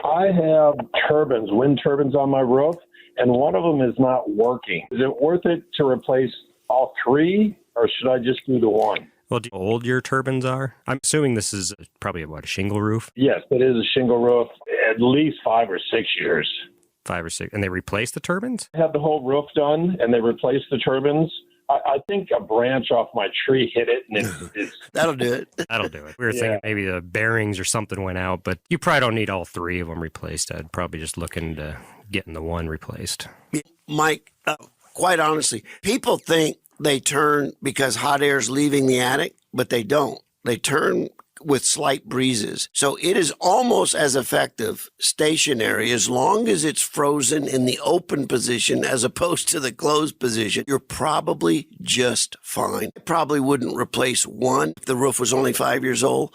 I have turbines, wind turbines on my roof, and one of them is not working. Is it worth it to replace all three, or should I just do the one? Well, do you know how old your turbines are? I'm assuming this is probably a shingle roof? Yes, it is a shingle roof, at least 5 or 6 years. 5 or 6. And they replaced the turbines? I had the whole roof done, and they replaced the turbines. I think a branch off my tree hit it, and it's That'll do it. That'll do it. We were thinking maybe the bearings or something went out, but you probably don't need all three of them replaced. I'd probably just look into getting the one replaced. Mike, quite honestly, people think they turn because hot air is leaving the attic, but they don't. They turn with slight breezes. So it is almost as effective stationary as long as it's frozen in the open position as opposed to the closed position. You're probably just fine. I probably wouldn't replace one. If the roof was only 5 years old,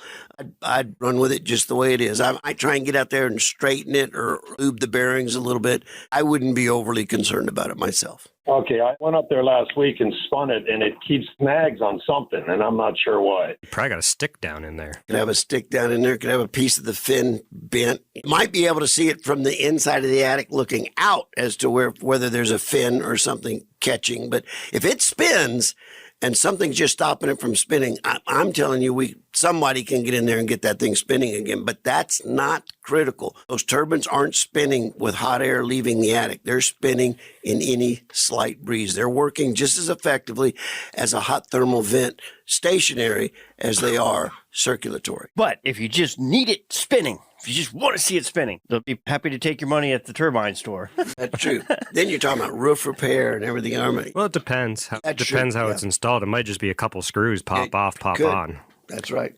I'd run with it just the way it is. I might try and get out there and straighten it or lube the bearings a little bit. I wouldn't be overly concerned about it myself. okay. I went up there last week and spun it, and it keeps snags on something, and I'm not sure why. You probably got a stick down in there. Could have a stick down in there, could have a piece of the fin bent. You might be able to see it from the inside of the attic looking out as to whether there's a fin or something catching. But if it spins and something's just stopping it from spinning, I'm telling you, somebody can get in there and get that thing spinning again. But that's not critical. Those turbines aren't spinning with hot air leaving the attic. They're spinning in any slight breeze. They're working just as effectively as a hot thermal vent stationary as they are circulatory. But if you just need it spinning, if you just want to see it spinning, they'll be happy to take your money at the turbine store. That's true. Then you're talking about roof repair and everything. Well, it depends. It That's depends true, how yeah. it's installed. It might just be a couple screws pop off, pop could. on. That's right.